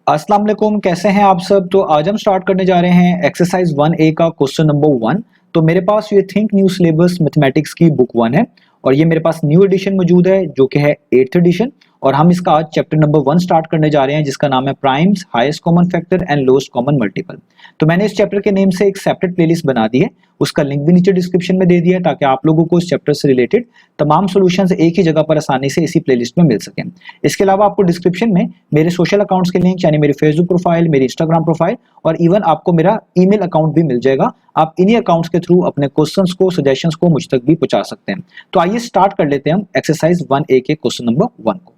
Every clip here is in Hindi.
अस्सलाम वालेकुम, कैसे हैं आप सब। तो आज हम स्टार्ट करने जा रहे हैं एक्सरसाइज 1A का क्वेश्चन नंबर 1। तो मेरे पास ये थिंक न्यू सिलेबस मैथमेटिक्स की बुक 1 है और ये मेरे पास न्यू एडिशन मौजूद है जो कि है 8th एडिशन। और हम इसका आज चैप्टर नंबर 1 स्टार्ट करने जा रहे हैं जिसका नाम है primes, highest common factor and lowest common multiple. तो मैंने इस चैप्टर के नेम से एक सेपरेट प्लेलिस्ट बना दी है, उसका लिंक भी नीचे डिस्क्रिप्शन में दे दिया है ताकि आप लोगों को इस चैप्टर से रिलेटेड तमाम सॉल्यूशंस एक ही जगह पर आसानी से इसी प्लेलिस्ट में मिल सकें। इसके अलावा आपको डिस्क्रिप्शन में मेरे सोशल अकाउंट्स के लिंक यानी मेरी फेसबुक प्रोफाइल, मेरी इंस्टाग्राम प्रोफाइल और इवन आपको मेरा ईमेल अकाउंट भी मिल जाएगा। आप इन्हीं अकाउंट्स के थ्रू अपने क्वेश्चंस को, सजेशंस को मुझ तक भी पहुंचा सकते हैं। तो आइए स्टार्ट कर लेते हैं हम एक्सरसाइज 1A के क्वेश्चन नंबर 1 को।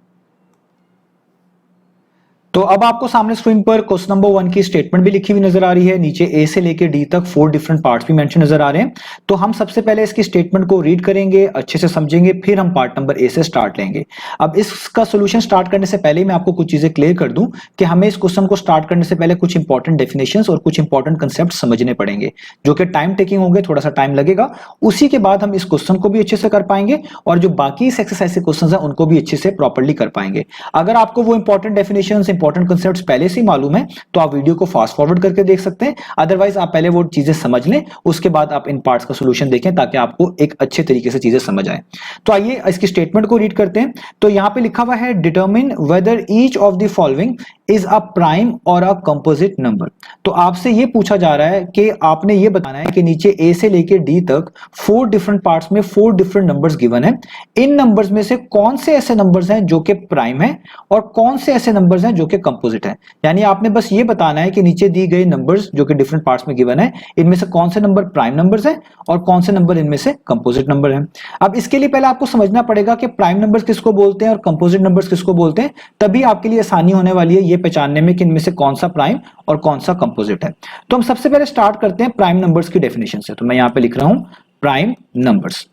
तो अब आपको सामने स्क्रीन पर क्वेश्चन नंबर 1 की स्टेटमेंट भी लिखी हुई नजर आ रही है। नीचे ए से लेकर डी तक 4 डिफरेंट पार्ट्स भी मेंशन नजर आ रहे हैं। तो हम सबसे पहले इसकी स्टेटमेंट को रीड करेंगे, अच्छे से समझेंगे, फिर हम पार्ट नंबर ए से स्टार्ट लेंगे। अब इसका सोल्यूशन स्टार्ट करने से पहले मैं आपको कुछ चीजें क्लियर कर दूं कि हमें इस क्वेश्चन को स्टार्ट करने से पहले कुछ इंपॉर्टेंट डेफिनेशंस और कुछ इंपॉर्टेंट कंसेप्ट समझने पड़ेंगे जो कि टाइम टेकिंग होंगे, थोड़ा सा टाइम लगेगा। उसी के बाद हम इस क्वेश्चन को भी अच्छे से कर पाएंगे और जो बाकी इस एक्सरसाइज के क्वेश्चन है उनको भी अच्छे से प्रॉपर्ली कर पाएंगे। अगर आपको वो इंपॉर्टेंट डेफिनेशंस, इंपॉर्टेंट कंसेप्ट पहले से मालूम है तो आप वीडियो को फास्ट फॉरवर्ड करके देख सकते हैं। अदरवाइज आप पहले वो चीजें समझ लें, उसके बाद आप इन पार्ट्स का सॉल्यूशन देखें ताकि आपको एक अच्छे तरीके से चीजें समझ आए। तो आइए इसकी स्टेटमेंट को रीड करते हैं। तो यहां पे लिखा हुआ है determine whether each of the following is a prime और अ कंपोजिट नंबर। तो आपसे ये पूछा जा रहा है कि आपने ये बताना है कि नीचे ए से लेकर डी तक 4 डिफरेंट पार्ट्स में 4 डिफरेंट नंबर्स गिवन है। इन नंबर्स में से कौन से ऐसे नंबर्स हैं जो कि प्राइम है और कौन से ऐसे नंबर्स हैं जो कि कंपोजिट है। यानी आपने बस ये बताना है कि नीचे दी गई नंबर्स जो कि डिफरेंट पार्ट्स में गिवन है, इनमें से कौन से नंबर प्राइम नंबर्स हैं और कौन से नंबर इनमें से कंपोजिट नंबर हैं। अब इसके लिए पहले आपको समझना पड़ेगा कि प्राइम नंबर्स किसको बोलते हैं और कंपोजिट नंबर्स किसको बोलते हैं, तभी आपके लिए आसानी होने वाली है ये पहचानने में कि इनमें से कौन सा प्राइम और कौन सा कंपोजिट है। तो हम सबसे पहले स्टार्ट करते हैं प्राइम नंबर्स की डेफिनेशन से। तो मैं यहां पे लिख रहा हूं प्राइम नंबर्स।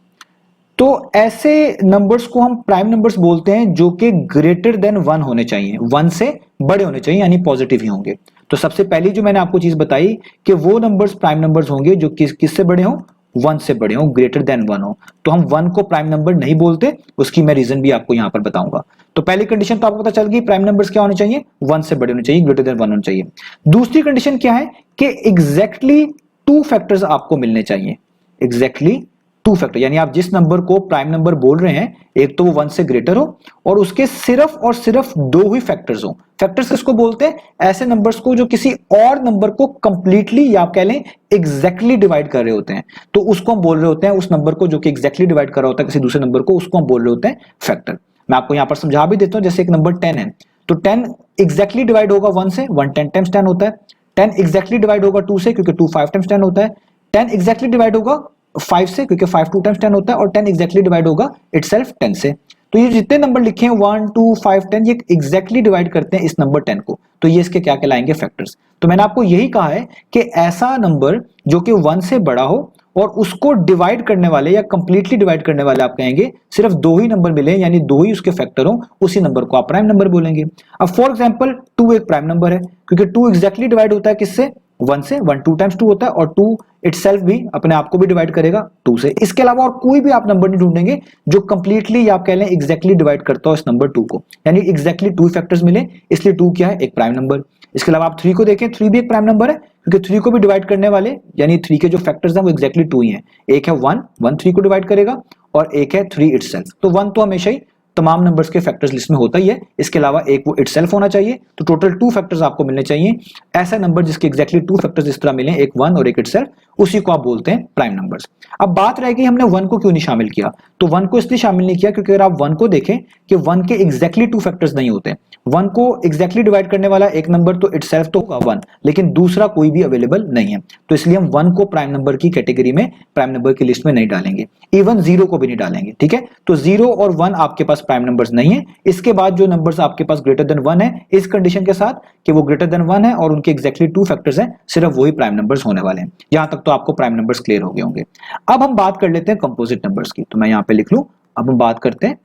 तो ऐसे नंबर्स को हम प्राइम नंबर्स बोलते हैं जो कि ग्रेटर देन 1 होने चाहिए, 1 से बड़े होने चाहिए, यानी पॉजिटिव ही होंगे। तो सबसे पहली जो मैंने आपको चीज बताई कि वो नंबर्स प्राइम नंबर्स होंगे जो किससे बड़े हों, 1 से बड़े हों, ग्रेटर देन 1 हो। तो हम 1 को प्राइम नंबर नहीं बोलते, उसकी मैं रीजन भी आपको यहां पर बताऊंगा। तो पहली कंडीशन तो आपको पता चल गई, प्राइम नंबर्स क्या होने चाहिए, 1 से बड़े होने चाहिए, ग्रेटर देन 1 होने चाहिए। दूसरी कंडीशन क्या है कि एग्जैक्टली 2 फैक्टर्स आपको मिलने चाहिए, एग्जैक्टली 2 फैक्टर, यानी आप जिस नंबर को प्राइम नंबर बोल रहे हैं एक तो वो 1 से ग्रेटर हो और उसके सिर्फ और सिर्फ 2 ही फैक्टर्स हो। फैक्टर्स किसको बोलते हैं, ऐसे नंबर्स को जो किसी और नंबर को कंप्लीटली या आप कह लें एग्जैक्टली डिवाइड कर रहे होते हैं। तो उसको हम बोल रहे होते हैं, उस नंबर को जो कि एग्जैक्टली डिवाइड कर रहा होता है किसी दूसरे नंबर को, उसको हम बोल रहे होते हैं फैक्टर। मैं आपको यहां पर समझा भी देता हूं, जैसे एक नंबर 10 है तो 10 एग्जैक्टली डिवाइड होगा 1 से, 1 10 टाइम्स 10 होता है। 10 एग्जैक्टली डिवाइड होगा 2 से क्योंकि 2 5 टाइम्स 10 होता है। 10 एग्जैक्टली डिवाइड होगा 5 से क्योंकि 5 2 टाइम्स 10 होता है और 10 एग्जैक्टली डिवाइड होगा इटसेल्फ 10 से। तो ये जितने नंबर लिखे हैं 1 2 5 10 ये एग्जैक्टली डिवाइड करते हैं इस नंबर 10 को, तो ये इसके क्या कहलाएंगे, फैक्टर्स। तो मैंने आपको यही कहा है कि ऐसा नंबर जो कि 1 से बड़ा हो और उसको डिवाइड करने वाले या कंप्लीटली डिवाइड करने वाले आप कहेंगे सिर्फ 2 ही नंबर मिले, यानी 2 ही उसके फैक्टर हो, उसी नंबर को आप प्राइम नंबर बोलेंगे। अब फॉर एग्जांपल 2 एक प्राइम नंबर है क्योंकि 2 एग्जैक्टली डिवाइड होता है किससे, 1 से, 1 2 टाइम्स 2 होता है और 2 इटसेल्फ भी अपने आप को भी डिवाइड करेगा 2 से। इसके अलावा और कोई भी आप नंबर नहीं ढूंढेंगे जो कंप्लीटली आप कह लें एग्जैक्टली डिवाइड करता हो इस नंबर 2 को, यानी एग्जैक्टली 2 फैक्टर्स मिले, इसलिए 2 क्या है, एक प्राइम नंबर। इसके अलावा आप 3 को देखें, 3 भी एक प्राइम नंबर है क्योंकि 3 को भी डिवाइड करने वाले यानी 3 के जो फैक्टर्स हैं वो एग्जैक्टली 2 ही हैं। एक है 1, 1 3 को डिवाइड करेगा और एक है 3 इटसेल्फ। तो 1 तो हमेशा ही तमाम नंबर्स के फैक्टर्स लिस्ट में होता ही है, इसके अलावा एक वो इटसेल्फ होना चाहिए। तो टोटल 2 फैक्टर्स आपको मिलने चाहिए। ऐसा नंबर जिसके एग्जैक्टली 2 फैक्टर्स इस तरह मिले, एक 1 और एक इटसेल्फ, उसी को आप बोलते हैं प्राइम नंबर्स। अब बात रह गई हमने 1 को क्यों नहीं शामिल किया। तो 1 को इसलिए शामिल नहीं किया क्योंकि अगर आप 1 को देखें कि 1 के एग्जैक्टली 2 फैक्टर्स नहीं होते। 1 को एग्जैक्टली डिवाइड करने वाला एक नंबर तो इटसेल्फ तो होगा 1, लेकिन दूसरा कोई भी अवेलेबल नहीं है। तो इसलिए हम 1 को प्राइम नंबर की कैटेगरी में, प्राइम नंबर की लिस्ट में नहीं डालेंगे, इवन 0 को भी नहीं डालेंगे। ठीक है, तो 0 और 1 आपके पास प्राइम नंबर्स नहीं है। इसके बाद जो नंबर्स आपके पास ग्रेटर देन 1 है, इस कंडीशन के साथ कि वो ग्रेटर देन 1 है और उनके एग्जैक्टली 2 फैक्टर्स हैं, सिर्फ वही प्राइम नंबर्स होने वाले हैं। यहां तक तो आपको प्राइम नंबर्स क्लियर हो गए होंगे। अब हम बात कर लेते हैं कंपोजिट नंबर्स की। तो मैं यहां पे लिख लूं, अब हम बात करते हैं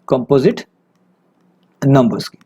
कंपोजिट नंबर्स की।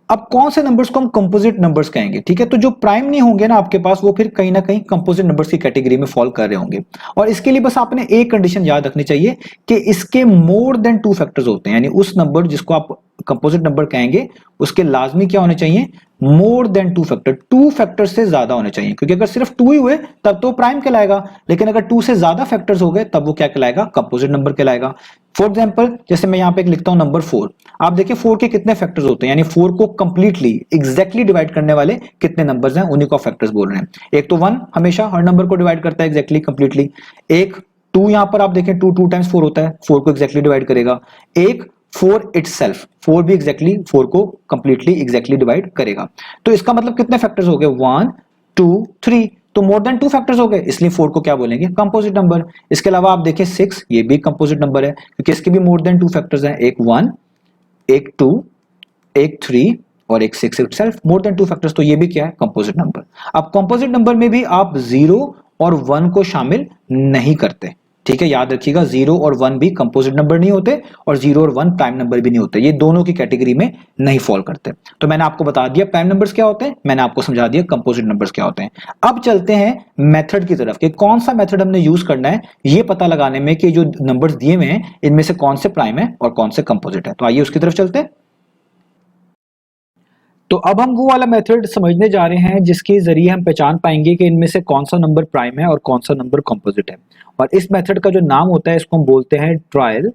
अब कौन से नंबर्स को हम कंपोजिट नंबर्स कहेंगे, ठीक है। तो जो प्राइम नहीं होंगे ना आपके पास, वो फिर कहीं ना कहीं कंपोजिट नंबर्स की कैटेगरी में फॉल कर रहे होंगे। और इसके लिए बस आपने एक कंडीशन याद रखनी चाहिए कि इसके मोर देन 2 फैक्टर्स होते हैं, यानी उस नंबर जिसको आप कंपोजिट नंबर कहेंगे उसके लाजमी क्या होने चाहिए, मोर देन 2 फैक्टर, 2 फैक्टर से ज्यादा होने चाहिए। क्योंकि अगर सिर्फ 2 ही हुए तब तो प्राइम कहलाएगा, लेकिन अगर 2 से ज्यादा फैक्टर्स हो गए तब वो क्या कहलाएगा, कंपोजिट नंबर कहलाएगा। फॉर एग्जांपल जैसे मैं यहां पे एक लिखता हूं नंबर 4, आप देखिए 4 के कितने फैक्टर्स होते हैं, यानी 4 को कंप्लीटली एग्जैक्टली डिवाइड करने वाले कितने नंबर्स हैं, उन्हीं को फैक्टर्स बोल रहे हैं। एक तो 1 हमेशा हर नंबर को डिवाइड करता है एग्जैक्टली कंप्लीटली, एक 2 यहां पर आप देखें 2 टाइम्स 4 होता है, 4 को एग्जैक्टली डिवाइड करेगा, एक 4 इटसेल्फ, 4 भी एग्जैक्टली 4 को कंप्लीटली एग्जैक्टली डिवाइड करेगा। तो इसका मतलब कितने फैक्टर्स हो गए, 1 2 3, तो मोर देन 2 फैक्टर्स हो गए, इसलिए 4 को क्या बोलेंगे, कंपोजिट नंबर। इसके अलावा आप देखें 6, ये भी कंपोजिट नंबर है क्योंकि इसके भी मोर देन 2 फैक्टर्स हैं, एक 1 एक 2 एक 3 और एक 6 इटसेल्फ, मोर देन 2 फैक्टर्स, तो ये भी क्या है, कंपोजिट नंबर। अब कंपोजिट नंबर में भी आप 0 और 1 को शामिल नहीं करते, ठीक है, याद रखिएगा 0 और 1 भी कंपोजिट नंबर नहीं होते और 0 और 1 प्राइम नंबर भी नहीं होते, ये दोनों की कैटेगरी में नहीं फॉल करते। तो मैंने आपको बता दिया प्राइम नंबर्स क्या होते हैं, मैंने आपको समझा दिया कंपोजिट नंबर्स क्या होते हैं। अब चलते हैं मेथड की तरफ कि कौन सा मेथड हमने यूज करना है ये पता लगाने में कि जो नंबर्स दिए हुए हैं इनमें से कौन से प्राइम है और कौन से कंपोजिट है। तो आइए उसकी तरफ चलते हैं। तो अब हम वो वाला मेथड समझने जा रहे हैं जिसके जरिए हम पहचान पाएंगे कि इनमें से कौन सा नंबर प्राइम है और कौन सा नंबर कंपोजिट है। और इस मेथड का जो नाम होता है इसको हम बोलते हैं ट्रायल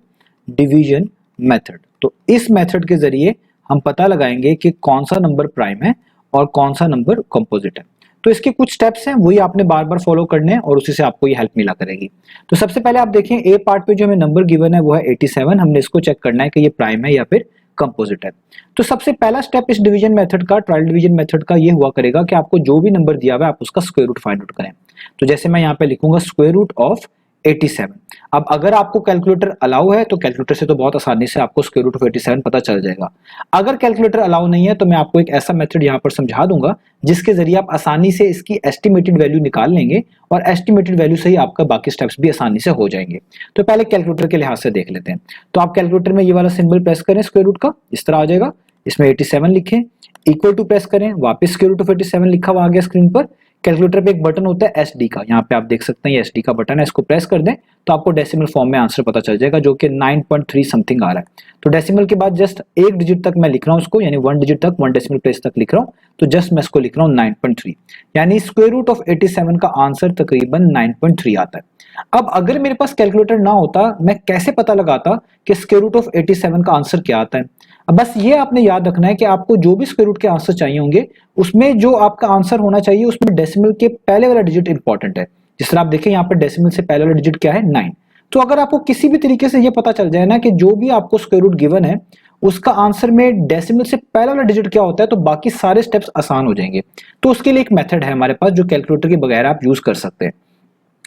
डिवीजन मेथड। तो इस मेथड के जरिए हम पता लगाएंगे कि कौन सा नंबर प्राइम है और कौन सा नंबर कंपोजिट है। तो इसके कुछ स्टेप्स हैं, वही आपने बार बार फॉलो करने हैं और उसी से आपको ये हेल्प मिला करेगी। तो सबसे पहले आप देखें ए पार्ट पे जो हमें नंबर गिवन है वो है 87, हमने इसको चेक करना है कि ये प्राइम है या फिर कंपोजिट है। तो सबसे पहला स्टेप इस डिवीजन मेथड का, ट्रायल डिवीजन मेथड का, ये हुआ करेगा कि आपको जो भी नंबर दिया हुआ है आप उसका स्क्वायर रूट फाइंड आउट करें। तो जैसे मैं यहाँ पे लिखूंगा स्क्वायर रूट ऑफ 87। अब अगर आपको कैलकुलेटर अलाउ है तो कैलकुलेटर से तो बहुत आसानी से आपको स्क्वायर रूट ऑफ 87 पता चल जाएगा। अगर कैलकुलेटर अलाउ नहीं है तो मैं आपको एक ऐसा मेथड यहाँ पर समझा दूंगा जिसके जरिए आप आसानी से इसकी एस्टिमेटेड वैल्यू निकाल लेंगे और एस्टिमेटेड वैल्यू से ही आपका बाकी स्टेप्स भी आसानी से हो जाएंगे। तो पहले कैलकुलेटर के लिहाज से देख लेते हैं। तो आप कैलकुलेटर में ये वाला सिंबल प्रेस करें स्क्वायर रूट का, इस तरह आ जाएगा, इसमें 87 लिखें, इक्वल टू प्रेस करें, वापस स्क्वायर रूट ऑफ 87 लिखा हुआ आ गया स्क्रीन पर। कैलकुलेटर पे एक बटन होता है एसडी का, यहाँ पे आप देख सकते हैं ये एसडी का बटन है, इसको प्रेस कर दें तो आपको डेसिमल फॉर्म में आंसर पता चल जाएगा जो कि 9.3 समथिंग आ रहा है। तो डेसिमल के बाद जस्ट एक डिजिट तक मैं लिख रहा हूँ उसको, यानी 1 डिजिट तक 1 डेसिमल प्लेस तक लिख रहा हूँ, तो जस्ट मैं इसको लिख रहा हूँ 9.3, यानी स्क्वायर रूट ऑफ 87 का आंसर तकरीबन 9.3 आता है। अब अगर मेरे पास कैलकुलेटर ना होता मैं कैसे पता लगाता कि स्क्वायर रूट ऑफ 87 का आंसर क्या आता है। अब बस ये आपने याद रखना है कि आपको जो भी स्क्वायर रूट के आंसर चाहिए होंगे उसमें जो आपका आंसर होना चाहिए उसमें डेसिमल के पहले वाला डिजिट इंपॉर्टेंट है। जिस तरह आप देखें यहाँ पर डेसिमल से पहले वाला डिजिट क्या है, 9। तो अगर आपको किसी भी तरीके से ये पता चल जाए ना कि जो भी आपको स्क्वायर रूट गिवन है उसका आंसर में डेसिमल से पहला वाला डिजिट क्या होता है तो बाकी सारे स्टेप्स आसान हो जाएंगे। तो उसके लिए एक मेथड है हमारे पास जो कैलकुलेटर के बगैर आप यूज कर सकते हैं,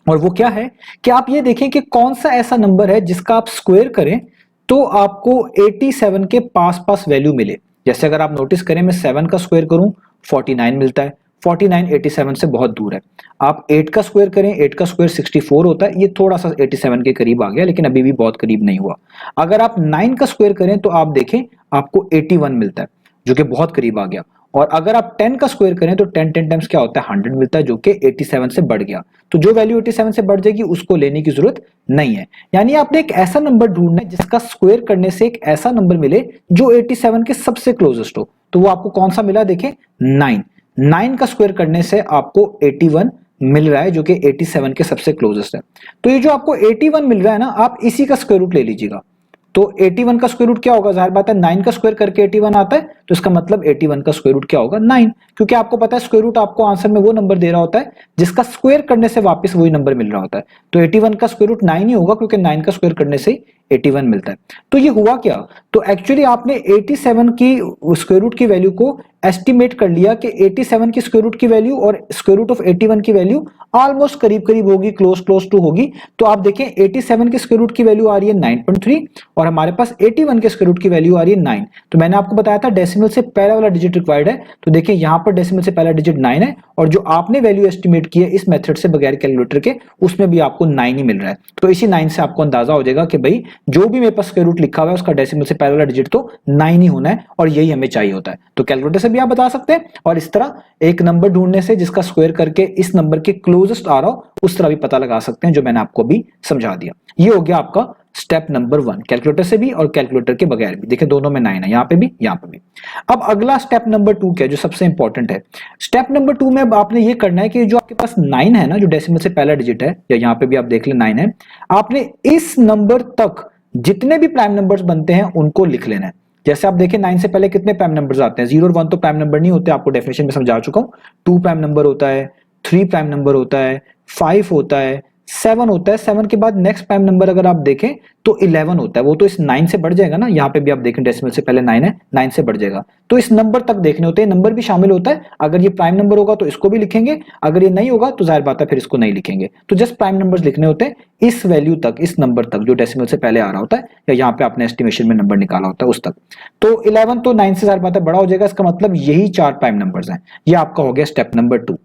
और वो क्या है कि आप ये देखें कि कौन सा ऐसा नंबर है जिसका आप स्क्वायर करें तो आपको 87 के पास पास वैल्यू मिले। जैसे अगर आप नोटिस करें मैं 7 का स्क्वायर करूं 49 मिलता है, 49 87 से बहुत दूर है। आप 8 का स्क्वायर करें, 8 का स्क्वायर 64 होता है, ये थोड़ा सा 87 के करीब आ गया लेकिन अभी भी बहुत करीब नहीं हुआ। अगर आप 9 का स्क्वायर करें तो आप देखें आपको 81 मिलता है जो कि बहुत करीब आ गया। और अगर आप 10 का स्क्वायर करें तो 10 टाइम्स क्या होता है 100 मिलता है जो कि 87 से बढ़ गया। तो जो वैल्यू 87 से बढ़ जाएगी उसको लेने की जरूरत नहीं है। यानी आपने एक ऐसा नंबर ढूंढना है जिसका स्क्वायर करने से एक ऐसा नंबर मिले जो 87 के सबसे क्लोजेस्ट हो। तो वो आपको कौन सा मिला, देखें 9 का स्क्वायर करने से आपको 81 मिल रहा है जो कि 87 के सबसे क्लोजेस्ट है। तो ये जो आपको 81 मिल रहा है ना आप इसी का स्क्वायर रूट ले लीजिएगा। तो 81 का स्क्वायर रूट क्या होगा, जाहिर बात है 9 का स्क्वायर करके 81 आता है तो इसका मतलब 81 का स्क्वायर रूट क्या होगा 9, क्योंकि आपको पता है स्क्वायर रूट आपको आंसर में वो नंबर दे रहा होता है जिसका स्क्वायर करने से वापस वही नंबर मिल रहा होता है। तो 81 का स्क्वायर रूट 9 ही होगा क्योंकि 9 का स्क्वायर करने से 81 मिलता है। तो ये हुआ क्या, तो एक्चुअली आपने 87 की स्क्वायर रूट की वैल्यू को एस्टिमेट कर लिया कि 87 की स्क्वायर रूट की वैल्यू और स्क्वायर रूट ऑफ 81 की वैल्यू ऑलमोस्ट करीब करीब होगी, क्लोज टू होगी। तो आप देखें 87 की स्क्वायर रूट की वैल्यू आ रही है 9.3 और हमारे पास 81 के स्क्वायर रूट की वैल्यू आ रही है 9। तो मैंने आपको बताया था डेसिमल से पहला वाला डिजिट रिक्वायर्ड है, तो देखिए यहां पर डेसिमल से पहला डिजिट 9 है और जो आपने वैल्यू एस्टिमेट की है इस मेथड से बगैर कैलकुलेटर के उसमें भी आपको 9 ही मिल रहा है। तो इसी 9 से आपको अंदाजा हो जाएगा कि भाई जो भी मेरे पास स्क्वायर रूट लिखा हुआ है उसका डेसिमल से पहले वाला डिजिट तो 9 ही होना है और यही हमें चाहिए होता है। तो कैलकुलेटर से भी आप बता सकते हैं और इस तरह एक नंबर ढूंढने से जिसका स्क्वायर करके इस नंबर के क्लोजेस्ट आ रहा हो उस तरह भी पता लगा सकते हैं, जो मैंने आपको भी समझा दिया। ये हो गया आपका स्टेप नंबर 1, कैलकुलेटर से भी और कैलकुलेटर के बगैर भी। देखिए दोनों में 9 है, यहां पे भी यहां पे भी। अब अगला स्टेप नंबर 2 क्या है, जो सबसे इंपॉर्टेंट है। स्टेप नंबर 2 में अब आपने ये करना है कि जो आपके पास 9 है ना, जो डेसिमल से पहला डिजिट है, या यहां पे भी आप देख ले 9 है, आपने इस नंबर तक जितने भी प्राइम नंबर्स बनते हैं उनको लिख लेना है। जैसे आप देखें 9 से पहले कितने प्राइम नंबर्स आते हैं, 0 और 1 तो प्राइम नंबर नहीं होते, आपको डेफिनेशन में समझा चुका हूं। 2 प्राइम नंबर होता है, 3 प्राइम नंबर होता है, 5 होता है, 7 होता है। 7 के बाद नेक्स्ट प्राइम नंबर अगर आप देखें तो 11 होता है। वो तो इस 9 से बढ़ जाएगा ना, यहाँ पे भी आप देखें डेसिमल से पहले 9 है, 9 से बढ़ जाएगा। तो इस नंबर तक देखने होते हैं, नंबर भी शामिल होता है। अगर ये प्राइम नंबर होगा तो इसको भी लिखेंगे, अगर ये नहीं होगा तो जाहिर बात है फिर इसको नहीं लिखेंगे। तो जस्ट प्राइम नंबर्स लिखने होते हैं इस वैल्यू तक, इस नंबर तक जो डेसिमल से पहले आ रहा होता है, या यहाँ पे आपने एस्टिमेशन में नंबर निकाला होता है उस तक। तो 11 तो 9 से जाहिर बात है बड़ा हो जाएगा, इसका मतलब यही 4 प्राइम नंबर्स हैं। ये आपका हो गया स्टेप नंबर 2।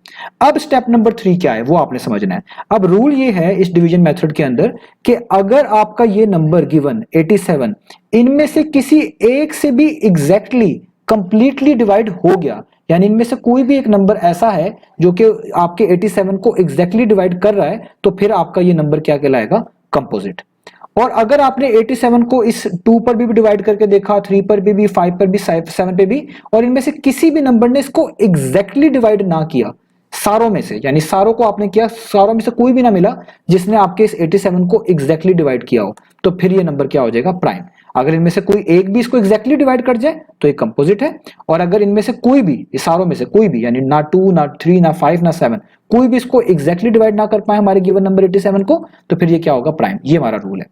अब स्टेप नंबर 3 क्या है वो आपने समझना है। अब रूल ये है इस डिवीजन मेथड के अंदर कि अगर आपका ये नंबर गिवन 87 इनमें से किसी एक से भी एग्जैक्टली कंप्लीटली डिवाइड हो गया, यानी इनमें से कोई भी एक नंबर ऐसा है जो कि आपके 87 को एग्जैक्टली डिवाइड कर रहा है, तो फिर आपका ये नंबर क्या कहलाएगा, कंपोजिट। और अगर आपने 87 को इस 2 पर भी डिवाइड करके देखा, 3 पर भी, 5 पर भी, 7 पे भी, और इनमें से किसी भी नंबर ने इसको एग्जैक्टली डिवाइड ना किया, सारों में से, यानी सारों को आपने किया, सारों में से कोई भी ना मिला जिसने आपके इस 87 को एग्जैक्टली डिवाइड किया हो, तो फिर ये नंबर क्या हो जाएगा, प्राइम। अगर इनमें से कोई एक भी इसको एग्जैक्टली डिवाइड कर जाए तो ये कंपोजिट है, और अगर इनमें से कोई भी, इस सारों में से कोई भी, यानी ना 2 ना 3 ना 5 ना 7, कोई भी इसको एग्जैक्टली डिवाइड ना कर पाए हमारे गिवन नंबर 87 को, तो फिर ये क्या होगा, प्राइम। ये हमारा रूल है।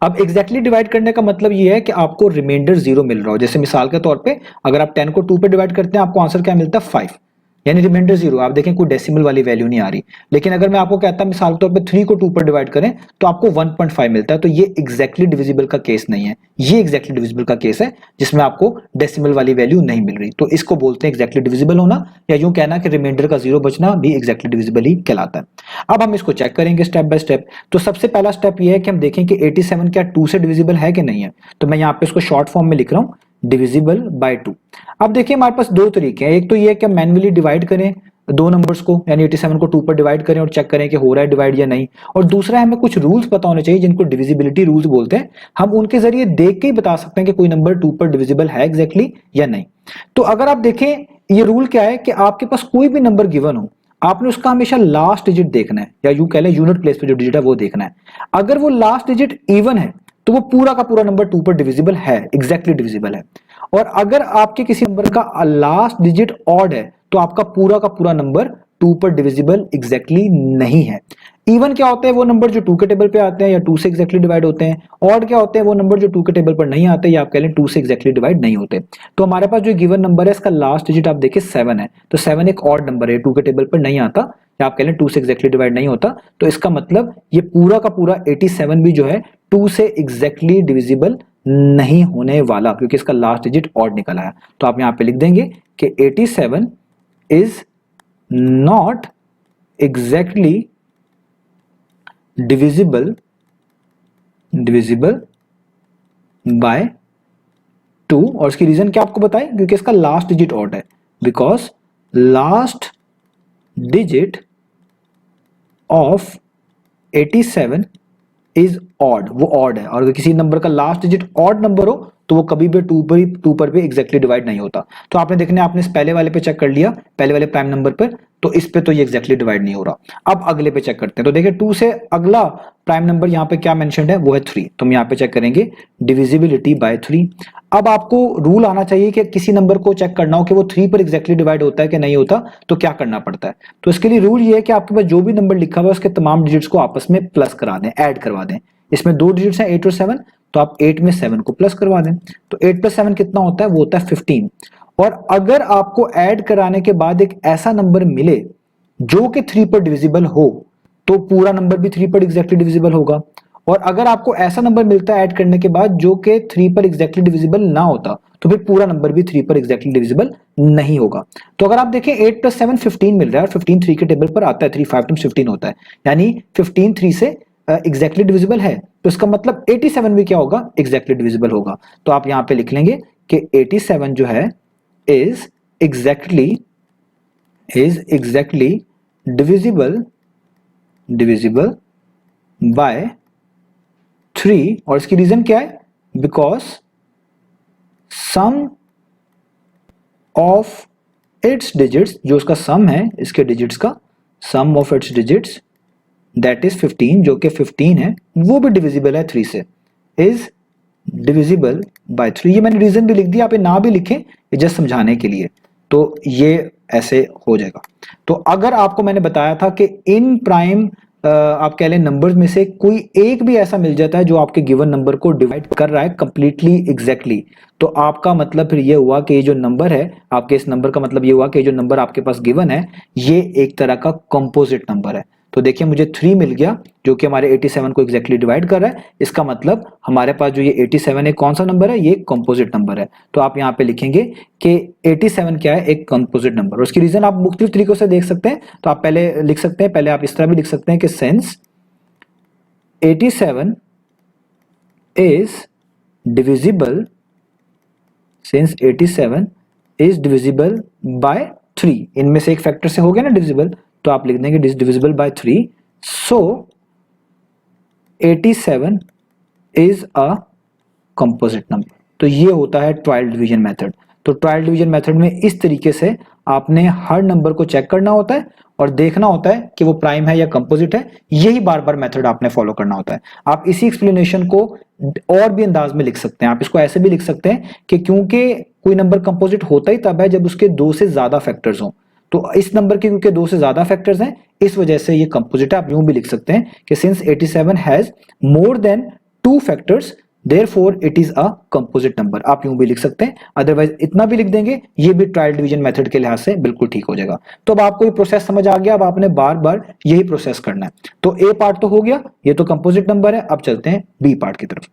अब एग्जैक्टली डिवाइड करने का मतलब ये है कि आपको रिमाइंडर 0 मिल रहा हो। जैसे मिसाल के तौर पे अगर आप 10 को 2 पे डिवाइड करते हैं आपको आंसर क्या मिलता है, 5, यानी रिमाइंडर 0। आप देखें कोई डेसिमल वाली वैल्यू नहीं आ रही। लेकिन अगर मैं आपको कहता मिसाल के तौर पे 3 को 2 पर डिवाइड करें तो आपको 1.5 मिलता है, तो ये एग्जैक्टली डिविजिबल का केस नहीं है। ये एग्जैक्टली डिविजिबल का केस है जिसमें आपको डेसिमल वाली वैल्यू नहीं मिल रही, तो इसको बोलते हैं एग्जैक्टली डिविजिबल होना, या यूं कहना कि रिमाइंडर का 0 बचना भी एग्जैक्टली डिविजिबल ही कहलाता है। अब हम इसको चेक करेंगे स्टेप बाय स्टेप। तो सबसे पहला स्टेप ये है कि हम देखें कि 87 क्या 2 से डिविजिबल है कि नहीं है। तो मैं यहाँ पे इसको शॉर्ट फॉर्म में लिख रहा हूं, डिविजिबल बाय 2। अब देखिए हमारे पास दो तरीके हैं, एक तो ये है कि मैन्युअली डिवाइड करें दो नंबर्स को, यानी 87 को 2 पर डिवाइड करें और चेक करें कि हो रहा है डिवाइड या नहीं। और दूसरा हमें कुछ रूल्स पता होने चाहिए जिनको डिविजिबिलिटी रूल्स बोलते हैं। हम उनके जरिए देख के ही बता सकते हैं कि कोई नंबर 2 पर डिविजिबल है एग्जैक्टली या नहीं। तो अगर आप देखें ये रूल क्या है कि आपके पास कोई भी नंबर गिवन हो, आपने उसका हमेशा लास्ट डिजिट देखना है, या यूं कह लें यूनिट प्लेस पे जो डिजिट है वो देखना है। अगर वो लास्ट डिजिट इवन है तो वो पूरा का पूरा नंबर 2 पर डिविजिबल है, एग्जैक्टली डिविजिबल है। और अगर आपके किसी नंबर का लास्ट डिजिट ऑड है तो आपका पूरा का पूरा नंबर 2 पर डिविजिबल एग्जैक्टली नहीं है। इवन क्या होते हैं, वो नंबर जो 2 के टेबल पे आते हैं या 2 से एग्जैक्टली डिवाइड होते हैं। ऑड क्या होते हैं, वो नंबर जो 2 के टेबल पर नहीं आते या आप कह लें 2 से एग्जैक्टली डिवाइड नहीं होते। तो हमारे पास जो गिवन नंबर है इसका लास्ट डिजिट आप देखिए 7 है, तो 7 एक ऑड नंबर है, 2 के टेबल पर नहीं आता या आप कह लें 2 से एग्जैक्टली डिवाइड नहीं होता। तो इसका मतलब ये पूरा का पूरा 87 भी जो है 2 से एग्जैक्टली डिविजिबल नहीं होने वाला, क्योंकि इसका लास्ट डिजिट ऑड निकल आया। तो आप यहां पे लिख देंगे कि 87 is not exactly divisible by 2। और इसकी रीजन क्या आपको बताएं, क्योंकि इसका लास्ट डिजिट ऑड है, because last digit of 87 is odd, वो ऑड है। और अगर किसी नंबर का लास्ट डिजिट ऑड नंबर हो तो वो कभी भी 2 पर भी एग्जैक्टली डिवाइड नहीं होता। तो आपने देखना आपने इस पहले वाले पे चेक कर लिया, पहले वाले प्राइम नंबर पर, तो इस पे तो ये एग्जैक्टली डिवाइड नहीं हो रहा। अब अगले पे चेक करते हैं। तो देखिए 2 से अगला प्राइम नंबर यहाँ पे क्या मेंशन्ड है, वो है 3। तो हम यहाँ पे चेक करेंगे डिविजिबिलिटी बाय 3। अब आपको रूल आना चाहिए कि किसी नंबर को चेक करना हो कि वो 3 पर एग्जैक्टली डिवाइड होता है कि नहीं होता, तो क्या करना पड़ता है। तो इसके लिए रूल ये है कि आपके पास जो भी नंबर लिखा हुआ है उसके तमाम डिजिट्स को आपस में प्लस करा दें, ऐड करवा दें। इसमें 2 डिजिट्स हैं 8 और 7, तो आप 8 में 7 को प्लस करवा दें। तो 8 प्लस 7 कितना होता है, वो होता है 15। और अगर आपको ऐड कराने के बाद एक ऐसा नंबर मिले जो कि 3 पर डिविजिबल हो, तो पूरा नंबर भी 3 पर एग्जैक्टली डिविजिबल होगा। और अगर आपको ऐसा नंबर मिलता है ऐड करने के बाद जो कि 3 पर एग्जैक्टली डिविजिबल ना होता, तो फिर पूरा नंबर भी 3 पर एग्जैक्टली डिविजिबल नहीं होगा। तो अगर आप देखें 8 प्लस 7 15 मिल रहा है, और 15 3 के टेबल पर आता है, 3 5 टाइम्स 15 होता है, यानी 15 3 से एग्जैक्टली डिविजिबल है। तो इसका मतलब 87 भी क्या होगा, एग्जैक्टली डिविजिबल होगा। तो आप यहां पे लिख लेंगे कि 87 जो है इज एग्जैक्टली डिविजिबल बाय 3, और इसकी रीजन क्या है, because sum of its digits, जो उसका सम है इसके डिजिट्स का, sum of its digits that is 15, जो कि 15 है, वो भी डिविजिबल है 3 से, इज डिविजिबल बाय 3। ये मैंने रीजन भी लिख दिया, आप ये ना भी लिखें, ये जस्ट समझाने के लिए, तो ये ऐसे हो जाएगा। तो अगर आपको मैंने बताया था कि इन प्राइम आप कह लें नंबर्स में से कोई एक भी ऐसा मिल जाता है जो आपके गिवन नंबर को डिवाइड कर रहा है कंप्लीटली एग्जैक्टली, तो आपका मतलब फिर ये हुआ कि ये जो नंबर है आपके, इस नंबर का मतलब ये हुआ कि जो नंबर आपके पास गिवन है ये एक तरह का कंपोजिट नंबर है। तो देखिए मुझे 3 मिल गया जो कि हमारे 87 को एग्जैक्टली डिवाइड कर रहा है, इसका मतलब हमारे पास जो ये 87 है कौन सा नंबर है, ये कंपोजिट नंबर है। तो आप यहाँ पे लिखेंगे कि 87 क्या है, एक कंपोजिट नंबर। और उसकी रीजन आप मुख्तलिफ तरीकों से देख सकते हैं, तो आप पहले लिख सकते हैं, पहले आप इस तरह भी लिख सकते हैं कि सिंस 87 इज डिविजिबल बाय 3, इनमें से एक फैक्टर से हो गया ना डिविजिबल, तो आप लिख देंगे divisible by 3, so 87 is a composite number. तो ये होता है ट्रायल डिवीजन मेथड। तो ट्रायल डिवीजन मेथड में इस तरीके से आपने हर नंबर को चेक करना होता है और देखना होता है कि वो प्राइम है या कंपोजिट है, यही बार बार मेथड आपने फॉलो करना होता है। आप इसी एक्सप्लेनेशन को और भी अंदाज में लिख सकते हैं, आप इसको ऐसे भी लिख सकते हैं कि क्योंकि कोई नंबर कंपोजिट होता ही तब है जब उसके 2 से ज्यादा फैक्टर्स हों, तो इस नंबर के क्योंकि 2 से ज्यादा फैक्टर्स हैं इस वजह से ये कंपोजिट है। आप यूं भी लिख सकते हैं कि since 87 has more than 2 factors therefore it is a composite number, आप यूं भी लिख सकते हैं। अदरवाइज इतना भी लिख देंगे, ये भी ट्रायल डिवीजन मेथड के लिहाज से बिल्कुल ठीक हो जाएगा। तो अब आपको ये प्रोसेस समझ आ गया, अब आपने बार बार यही प्रोसेस करना है। तो ए पार्ट तो हो गया, ये तो कंपोजिट नंबर है। अब चलते हैं बी पार्ट की तरफ।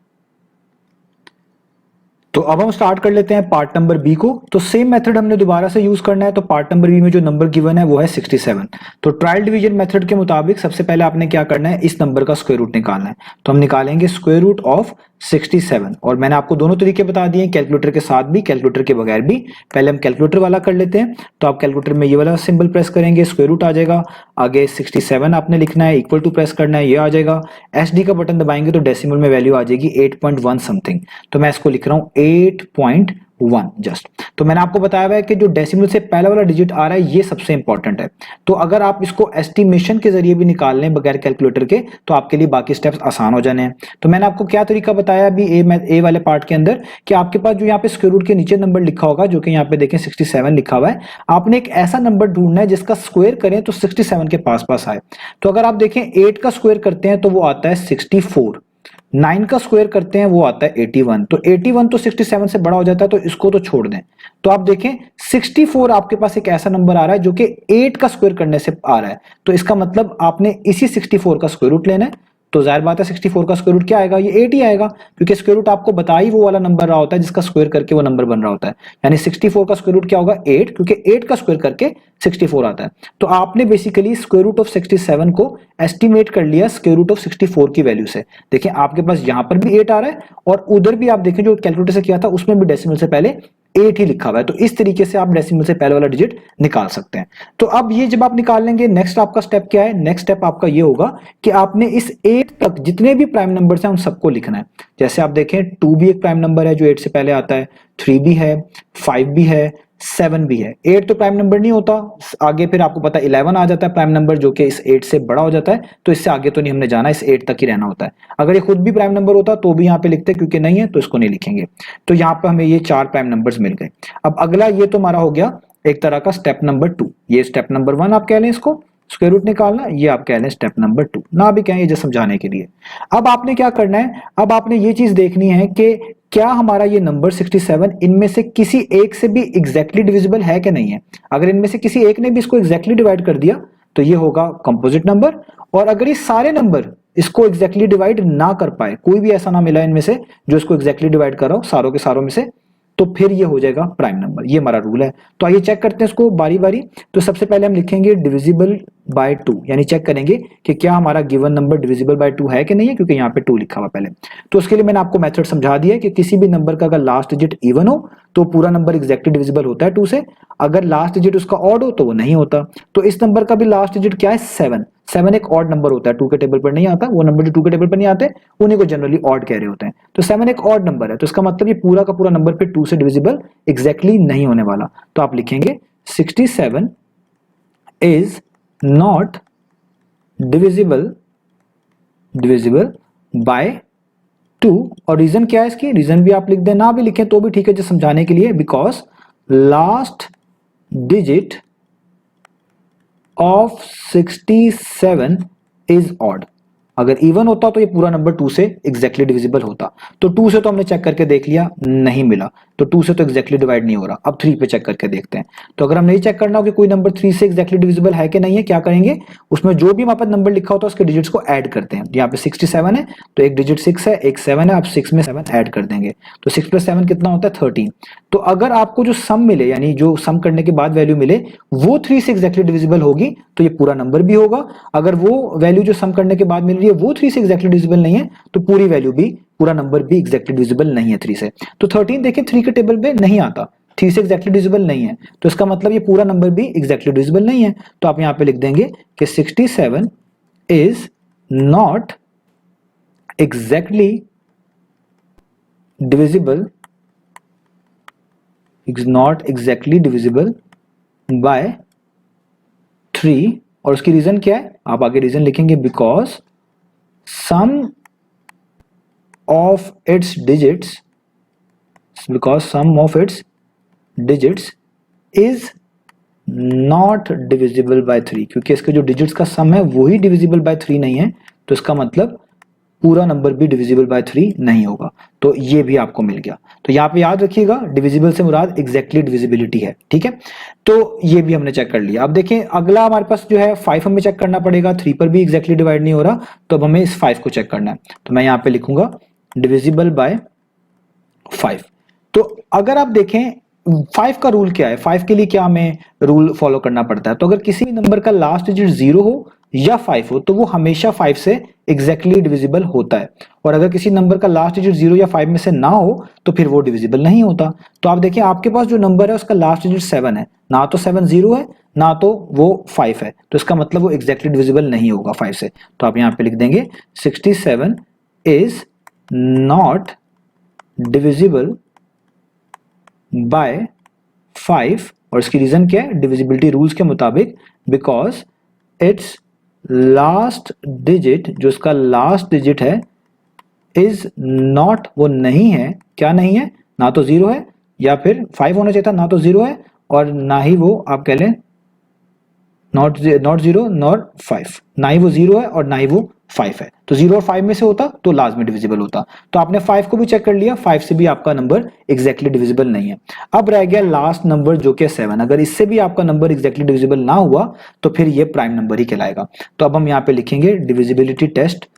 तो अब हम स्टार्ट कर लेते हैं पार्ट नंबर बी को। तो सेम मेथड हमने दोबारा से यूज करना है। तो पार्ट नंबर बी में जो नंबर गिवन है वो है 67। तो ट्रायल डिवीजन मेथड के मुताबिक सबसे पहले आपने क्या करना है, इस नंबर का स्क्वायर रूट निकालना है। तो हम निकालेंगे स्क्वायर रूट ऑफ 67, और मैंने आपको दोनों तरीके बता दिए, कैलकुलेटर के साथ भी, कैलकुलेटर के बगैर भी। पहले हम कैलकुलेटर वाला कर लेते हैं। तो आप कैलकुलेटर में ये वाला सिंबल प्रेस करेंगे, स्क्वायर रूट आ जाएगा, आगे 67 आपने लिखना है, इक्वल टू प्रेस करना है, ये आ जाएगा। एसडी का बटन दबाएंगे तो डेसिमल में वैल्यू आ जाएगी 8.1 समथिंग। तो मैं इसको लिख रहा हूं 8.1 जस्ट। तो मैंने आपको बताया हुआ है कि जो डेसिमल से पहला वाला डिजिट आ रहा है ये सबसे इंपॉर्टेंट है। तो अगर आप इसको एस्टिमेशन के जरिए भी निकाल लें बगैर कैलकुलेटर के, तो आपके लिए बाकी स्टेप्स आसान हो जाने हैं। तो मैंने आपको क्या तरीका बताया अभी ए वाले पार्ट के अंदर, कि आपके पास जो यहाँ पे स्क्वायर रूट के नीचे नंबर लिखा होगा, जो कि यहाँ पे देखें 67 लिखा हुआ है, आपने एक ऐसा नंबर ढूंढना है जिसका स्क्वायर करें तो 67 के पास पास आए। तो अगर आप देखें 8 का स्क्वायर करते हैं तो वो आता है 64, 9 का स्क्वायर करते हैं वो आता है 81। तो 81 तो 67 से बड़ा हो जाता है, तो इसको तो छोड़ दें। तो आप देखें 64 आपके पास एक ऐसा नंबर आ रहा है जो कि 8 का स्क्वायर करने से आ रहा है, तो इसका मतलब आपने इसी 64 का स्क्वायर रूट लेना है। तो जाहिर बात है 64 का स्क्वायर रूट क्या आएगा, ये 8 ही आएगा, क्योंकि स्क्वायर रूट आपको बता ही वो वाला नंबर रहा होता है जिसका स्क्वायर करके वो नंबर बन रहा होता है। यानी 64 का स्क्वायर रूट क्या होगा, 8, क्योंकि 8 का स्क्वायर करके 64 आता है। तो आपने बेसिकली स्क्वायर रूट ऑफ 67 को एस्टिमेट कर लिया स्क्वायर रूट ऑफ 64 की वैल्यू से। देखिए आपके पास यहां पर भी 8 आ रहा है और उधर भी आप देखें जो कैलकुलेटर से किया था उसमें भी डेसिमल से पहले 8 ही लिखा हुआ है। तो इस तरीके से आप डेसिमल से पहले वाला डिजिट निकाल सकते हैं। तो अब ये जब आप निकाल लेंगे, नेक्स्ट आपका स्टेप क्या है, नेक्स्ट स्टेप आपका ये होगा कि आपने इस 8 तक जितने भी प्राइम नंबर्स हैं उन सबको लिखना है। जैसे आप देखें 2 भी एक प्राइम नंबर है जो 8 से पहले आता है, 3 भी है, 5 भी है, 7 भी है। 8 तो प्राइम नंबर नहीं होता, आगे फिर आपको पता है 11 आ जाता है प्राइम नंबर, जो कि इस 8 से बड़ा हो जाता है। तो इससे आगे तो नहीं हमने जाना, इस 8 तक ही रहना होता है। अगर ये खुद भी प्राइम नंबर होता तो भी यहाँ पे लिखते, क्योंकि नहीं है तो इसको नहीं लिखेंगे। तो यहाँ पे हमें ये 4 प्राइम नंबर्स मिल गए। अब अगला ये तो हमारा हो गया एक तरह का स्टेप नंबर 2। ये स्टेप नंबर 1 आप कह लें इसको, स्क्वायर रूट निकालना, ये आप कह लें स्टेप नंबर 2, ना भी कहें, ये जो समझाने के लिए। अब आपने क्या करना है, अब आपने ये चीज देखनी है कि क्या हमारा ये नंबर 67 इनमें से किसी एक से भी एग्जैक्टली डिविजिबल है कि नहीं है। अगर इनमें से किसी एक ने भी इसको एग्जैक्टली डिवाइड कर दिया तो ये होगा कंपोजिट नंबर, और अगर ये सारे नंबर इसको एग्जैक्टली डिवाइड ना कर पाए, कोई भी ऐसा ना मिला इनमें से जो इसको एग्जैक्टली डिवाइड कर रहा हो सारों के सारों में से, तो फिर ये हो जाएगा प्राइम नंबर। ये हमारा रूल है। तो आइए चेक करते हैं इसको बारी बारी। तो सबसे पहले हम लिखेंगे डिविजिबल बाय 2, यानी चेक करेंगे कि क्या हमारा गिवन नंबर डिविजिबल बाय 2 है कि नहीं है, क्योंकि यहाँ पे 2 लिखा हुआ पहले। तो उसके लिए मैंने आपको मेथड समझा दिया है कि किसी भी नंबर का अगर लास्ट डिजिट इवन हो तो पूरा नंबर एग्जैक्टली डिविजिबल होता है 2 से, अगर लास्ट डिजिट उसका ऑड हो तो वो नहीं होता। तो इस नंबर का भी लास्ट डिजिट क्या है 7, 7 एक ऑड नंबर होता है, 2 के टेबल पर नहीं आता, वो नंबर जो 2 के टेबल पर नहीं आते उन्हीं को जनरली ऑड कह रहे होते हैं। तो 7 एक ऑड नंबर है, तो इसका मतलब ये पूरा का पूरा नंबर फिर 2 से डिविजिबल एग्जैक्टली नहीं होने वाला। तो आप लिखेंगे 67 इज नॉट डिविजिबल बाय 2। और रीजन क्या है इसकी, रीजन भी आप लिख दें, ना भी लिखें तो भी ठीक है, जो समझाने के लिए, because last digit of 67 is odd. अगर इवन होता तो ये पूरा नंबर 2 से एग्जैक्टली डिविजिबल होता। तो 2 से तो हमने चेक करके देख लिया, नहीं मिला, तो 2 से तो एग्जैक्टली डिवाइड नहीं हो रहा। अब 3 पे चेक करके देखते हैं। तो अगर हम नहीं चेक करना हो कि कोई नंबर 3 से एग्जैक्टली डिविजिबल है कि नहीं है, क्या करेंगे, उसमें जो भी हमारे पास नंबर लिखा होता है उसके डिजिट्स को ऐड करते हैं। यहाँ पे 67 है तो एक डिजिट 6 है, एक 7 है, आप 6 में 7 ऐड कर देंगे, तो 6 + 7 कितना होता है 13। तो अगर आपको जो सम मिले, यानी जो सम करने के बाद वैल्यू मिले वो 3 से एग्जैक्टली डिविजिबल होगी तो ये पूरा नंबर भी होगा। अगर वो वैल्यू जो सम करने के बाद मिल रही है वो 3 से एग्जैक्टली डिविजिबल नहीं है तो पूरी वैल्यू भी, पूरा नंबर भी एग्जैक्टली डिविजिबल नहीं है 3 से। तो 13 देखिए 3 के टेबल पे नहीं आता, 3 से एग्जैक्टली डिविजिबल नहीं है, तो इसका मतलब ये पूरा नंबर भी एग्जैक्टली डिविजिबल नहीं है। तो आप यहां पे लिख देंगे कि 67 is not exactly divisible, is not exactly divisible by 3। और उसकी रीजन क्या है, आप आगे रीजन लिखेंगे, because sum of its digits is not divisible by 3, क्योंकि इसके जो डिजिट्स का सम है वही डिविजिबल बाय 3 नहीं है, तो इसका मतलब पूरा नंबर भी डिविजिबल बाय 3 नहीं होगा। तो ये भी आपको मिल गया। तो यहाँ पे याद रखिएगा डिविजिबल से मुराद एग्जैक्टली डिविजिबिलिटी है, ठीक है। तो ये भी हमने चेक कर लिया। अब देखें अगला हमारे पास जो है 5 हमें चेक करना पड़ेगा, 3 पर भी एग्जैक्टली डिवाइड नहीं हो रहा, तो अब हमें इस 5 को चेक करना है। तो मैं यहाँ पे लिखूंगा डिविजिबल बाय 5। तो अगर आप देखें 5 का रूल क्या है, 5 के लिए क्या हमें रूल फॉलो करना पड़ता है, तो अगर किसी भी नंबर का लास्ट डिजिट 0 हो या 5 हो तो वो हमेशा 5 से एग्जैक्टली डिविजिबल होता है, और अगर किसी नंबर का लास्ट डिजिट 0 या 5 में से ना हो तो फिर वो डिविजिबल नहीं होता। तो आप देखिए आपके पास जो नंबर है उसका लास्ट डिजिट 7 है, ना तो 7 0 है ना तो वो 5 है, तो इसका मतलब वो एग्जैक्टली डिविजिबल नहीं होगा 5 से। तो आप यहाँ पे लिख देंगे 67 इज नॉट डिविजिबल बाय 5, और इसकी रीजन क्या है, डिविजिबिलिटी रूल्स के मुताबिक, बिकॉज इट्स लास्ट डिजिट, जो इसका लास्ट डिजिट है, इज नॉट, वो नहीं है, क्या नहीं है, ना तो 0 है, या फिर 5 होना चाहिए था, ना तो 0 है और ना ही वो आप कह लें नॉट 0 नॉट 5, ना ही वो 0 है और ना ही वो 5 है। तो 0 और 5 में से होता तो लाजमी डिविजिबल होता। तो आपने 5 को भी चेक कर लिया, 5 से भी आपका नंबर एग्जैक्टली डिविजिबल नहीं है। अब रह गया लास्ट नंबर जो कि 7, अगर इससे भी आपका नंबर एग्जैक्टली डिविजिबल ना हुआ तो फिर ये प्राइम नंबर ही कहलाएगा। तो अब हम यहाँ पे लिखेंगे डिविजिबिलिटी टेस्ट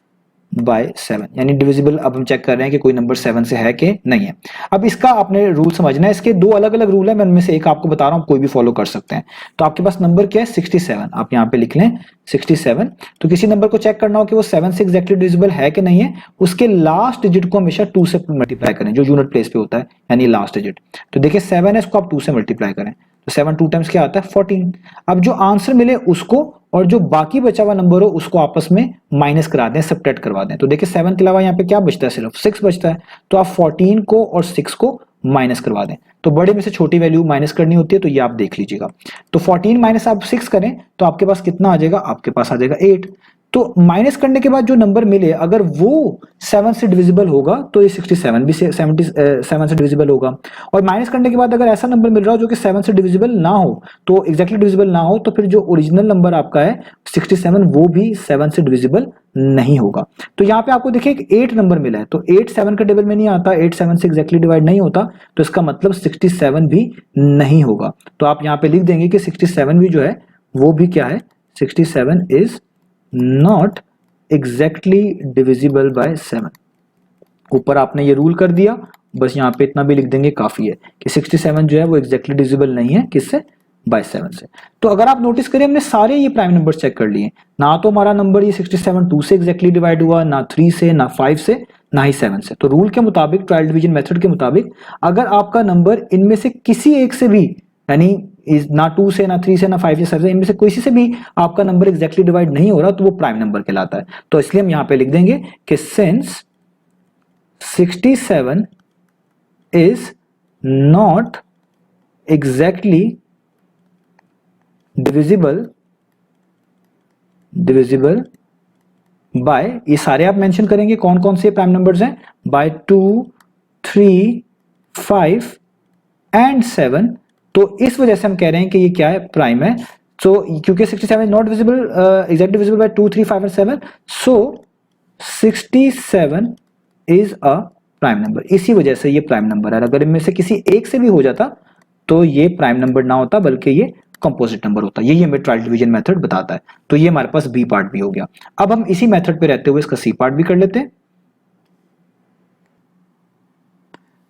बाय 7, यानी डिविजिबल अब हम चेक कर रहे हैं कि कोई नंबर 7 से है कि नहीं है। अब इसका आपने रूल समझना है, इसके 2 अलग अलग रूल है, मैं उनमें से एक आपको बता रहा हूं, कोई भी फॉलो कर सकते हैं। तो आपके पास नंबर क्या है 67, आप यहाँ पे लिख लें 67। तो किसी नंबर को चेक करना हो कि वो 7 से एग्जैक्टली डिविजिबल है कि नहीं है, उसके लास्ट डिजिट को हमेशा 2 से मल्टीप्लाई करें, जो यूनिट प्लेस पे होता है, यानी लास्ट डिजिट। तो देखिए 7 है, इसको आप 2 से मल्टीप्लाई करें, तो 7 2 टाइम्स क्या आता है 14। अब जो आंसर मिले उसको और जो बाकी बचा हुआ नंबर हो उसको आपस में माइनस करा दें, सब्ट्रैक्ट करवा दें। तो देखिए 7 के अलावा यहाँ पे क्या बचता है, सिर्फ 6 बचता है। तो आप 14 को और 6 को माइनस करवा दें, तो बड़े में से छोटी वैल्यू माइनस करनी होती है, तो ये आप देख लीजिएगा। तो 14 माइनस आप 6 करें तो आपके पास कितना आ जाएगा, आपके पास आ जाएगा 8। तो माइनस करने के बाद जो नंबर मिले अगर वो 7 से डिविजिबल होगा तो ये 67 भी 7 से डिविजिबल होगा, और माइनस करने के बाद अगर ऐसा नंबर मिल रहा हो जो कि 7 से डिविजिबल ना हो, तो एग्जैक्टली डिविजिबल ना हो, तो फिर जो ओरिजिनल नंबर आपका है 67 वो भी 7 से डिविजिबल नहीं होगा। तो यहाँ पे आपको देखिए 8 नंबर मिला है, तो 8 7 के टेबल में नहीं आता, 8 7 से एग्जैक्टली डिवाइड नहीं होता, तो इसका मतलब 67 भी नहीं होगा। तो आप यहाँ पे लिख देंगे कि 67 भी जो है वो भी क्या है, 67 is not exactly divisible by 7। ऊपर आपने ये रूल कर दिया, बस यहाँ पे इतना भी लिख देंगे काफी है कि 67 जो है वो एग्जैक्टली डिविजिबल नहीं है, किससे, बाय 7 से। तो अगर आप नोटिस करें हमने सारे ये प्राइम नंबर चेक कर लिए, ना तो हमारा नंबर ये 67 2 से एग्जैक्टली डिवाइड हुआ, ना 3 से, ना 5 से, ना ही 7 से। तो रूल के मुताबिक, ट्रायल डिवीजन मेथड के मुताबिक, अगर आपका नंबर इनमें से किसी एक से भी, यानी ना 2 से, ना 3 से, ना 5 से, 7 से, इनमें से किसी से भी आपका नंबर एग्जैक्टली डिवाइड नहीं हो रहा तो वो प्राइम नंबर कहलाता है। तो इसलिए हम यहां पे लिख देंगे कि since 67 is not exactly divisible by, ये सारे आप मेंशन करेंगे कौन कौन से प्राइम नंबर्स हैं, बाय 2, 3, 5 एंड 7। तो इस वजह से हम कह रहे हैं कि ये क्या है, प्राइम है। सो क्योंकि 67 is not visible exactly divisible by 2, 3, 5 and 7, so 67 is a prime number. इसी वजह से ये प्राइम नंबर है। अगर इनमें से किसी एक से भी हो जाता तो ये प्राइम नंबर ना होता, बल्कि ये कंपोजिट नंबर होता। यही हमें ट्रायल डिवीजन मेथड बताता है। तो ये हमारे पास बी पार्ट भी हो गया। अब हम इसी मेथड पे रहते हुए इसका सी पार्ट भी कर लेते हैं।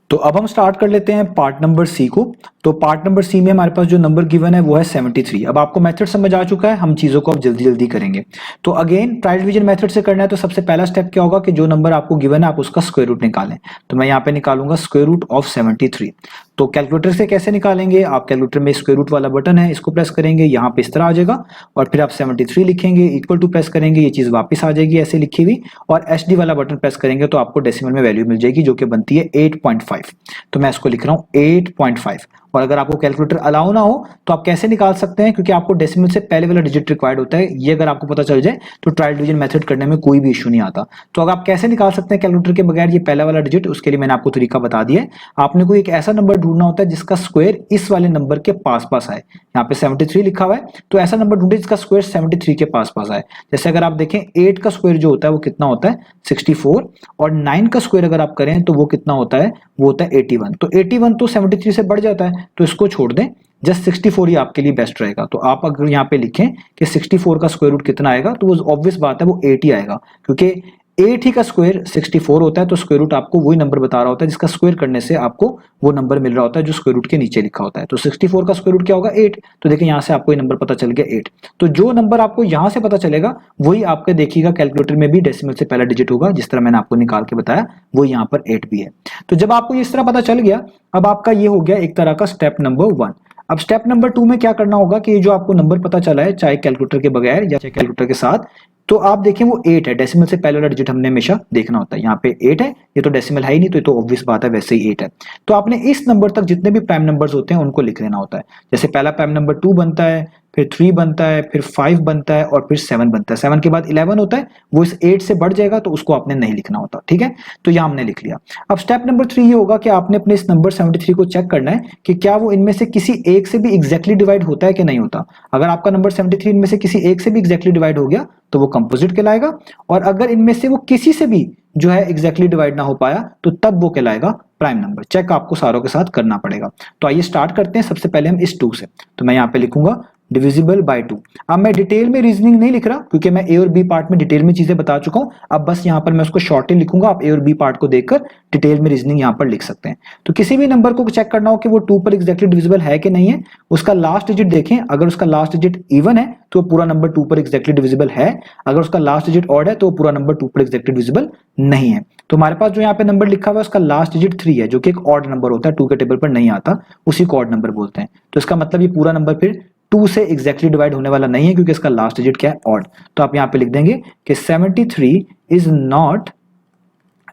तो अब हम स्टार्ट कर लेते हैं पार्ट नंबर सी को। तो पार्ट नंबर सी में हमारे पास जो नंबर गिवन है वो है 73। अब आपको मेथड समझ आ चुका है, हम चीजों को अब जल्दी जल्दी करेंगे। तो अगेन ट्रायल डिवीजन मेथड से करना है तो सबसे पहला स्टेप क्या होगा कि जो नंबर आपको गिवन है आप उसका स्क्वायर रूट निकालें। तो मैं यहाँ पे निकालूंगा स्क्वायर रूट ऑफ 73। तो कैलकुलेटर से कैसे निकालेंगे, आप कैलकुलेटर में स्क्वायर रूट वाला बटन है, इसको प्रेस करेंगे, यहाँ पे इस तरह आ जाएगा, और फिर आप 73 लिखेंगे, इक्वल टू प्रेस करेंगे, ये चीज वापस आ जाएगी ऐसे लिखी हुई, और एचडी वाला बटन प्रेस करेंगे तो आपको डेसिमल में वैल्यू मिल जाएगी जो कि बनती है 8.5। तो मैं इसको लिख रहा हूँ 8.5। और अगर आपको कैलकुलेटर अलाउ ना हो तो आप कैसे निकाल सकते हैं, क्योंकि आपको डेसिमल से पहले वाला डिजिट रिक्वायर्ड होता है। ये अगर आपको पता चल जाए तो ट्रायल डिवीजन मेथड करने में कोई भी इशू नहीं आता। तो अगर आप कैसे निकाल सकते हैं कैलकुलेटर के बगैर ये पहला वाला डिजिट, उसके लिए मैंने आपको तरीका बता दिया है। आपने कोई एक ऐसा नंबर ढूंढना होता है जिसका स्क्वायर इस वाले नंबर के पास पास आए। यहाँ पे 73 लिखा हुआ है, तो ऐसा नंबर ढूंढे जिसका स्क्वायर 73 के पास पास आए। जैसे अगर आप देखें 8 का स्क्वायर जो होता है वो कितना होता है 64, और 9 का स्क्वायर अगर आप करें तो वो कितना होता है, वो होता है 81। तो 81 तो 73 से बढ़ जाता है, तो इसको छोड़ दें, जस्ट 64 ही आपके लिए बेस्ट रहेगा। तो आप अगर यहाँ पे लिखें कि 64 का स्क्वायर रूट कितना आएगा, तो वो ऑब्वियस बात है वो 8 ही आएगा, क्योंकि 8 ही का स्क्वायर 64 होता है। तो स्क्वायर रूट आपको वही नंबर बता रहा होता है जिसका स्क्वायर करने से आपको वो नंबर मिल रहा होता है जो स्क्वायर रूट के नीचे लिखा होता है। तो 64 का स्क्वायर रूट क्या होगा 8। तो देखिए यहाँ से आपको ये नंबर पता चल गया 8। तो जो नंबर आपको यहाँ से पता चलेगा वही आपके देखिएगा कैलकुलेटर में भी डेसिमल से पहला डिजिट होगा, जिस तरह मैंने आपको निकाल के बताया वो यहाँ पर 8 भी है। तो जब आपको इस तरह पता चल गया, अब आपका ये हो गया एक तरह का स्टेप नंबर 1। अब स्टेप नंबर 2 में क्या करना होगा कि ये जो आपको नंबर पता चला है, चाहे कैलकुलेटर के बगैर या चाहे कैलकुलेटर के साथ, तो आप देखें वो 8 है। डेसिमल से पहले वाला डिजिट हमने हमेशा देखना होता है। यहाँ पे 8 है, ये तो डेसिमल है ही नहीं, तो ये तो ऑब्वियस बात है वैसे ही 8 है। तो आपने इस नंबर तक जितने भी प्राइम नंबर्स होते हैं उनको लिख लेना होता है। जैसे पहला प्राइम नंबर 2 बनता है, फिर 3 बनता है, फिर 5 बनता है, और फिर 7 बनता है। 7 के बाद 11 होता है, वो इस 8 से बढ़ जाएगा तो उसको आपने नहीं लिखना होता। ठीक है, तो यहां हमने लिख लिया। अब स्टेप नंबर 3 ये होगा कि आपने अपने इस नंबर 73 को चेक करना है कि क्या वो इनमें से किसी एक से भी एग्जैक्टली डिवाइड होता है कि नहीं होता। अगर आपका नंबर 73 इनमें से किसी एक से भी एग्जैक्टली डिवाइड हो गया तो वो कंपोजिट कहलाएगा, और अगर इनमें से वो किसी से भी जो है एग्जैक्टली डिवाइड ना हो पाया तो तब वो कहलाएगा प्राइम नंबर। चेक आपको सारों के साथ करना पड़ेगा। तो आइए स्टार्ट करते हैं। सबसे पहले हम इस 2 से, तो मैं यहाँ पे लिखूंगा डिविजिबल बाय 2। अब मैं डिटेल में रीजनिंग नहीं लिख रहा क्योंकि मैं ए और बी पार्ट में डिटेल में चीजें बता चुका हूं। अब बस यहाँ पर मैं उसको शॉर्टली लिखूंगा, आप ए और बी पार्ट को देखकर डिटेल में रीजनिंग यहाँ पर लिख सकते हैं। तो किसी भी नंबर को चेक करना हो कि वो 2 पर एग्जैक्टली डिविजिबल है कि नहीं है, उसका लास्ट डिजिट देखें। अगर उसका लास्ट डिजिट इवन है तो पूरा नंबर 2 पर एग्जैक्टली डिविजिबल है, अगर उसका लास्ट डिजिट ऑड है तो पूरा नंबर 2 पर एग्जैक्टली डिविजिबल नहीं है। तो हमारे पास जो यहाँ पे नंबर लिखा हुआ है उसका लास्ट डिजिट 3 है, जो कि एक ऑड नंबर होता है, 2 के टेबल पर नहीं आता, उसी को ऑड नंबर बोलते हैं। तो इसका मतलब ये पूरा नंबर फिर 2 से एग्जैक्टली डिवाइड होने वाला नहीं है, क्योंकि इसका लास्ट डिजिट क्या है ऑड। तो आप यहाँ पे लिख देंगे कि 73 is not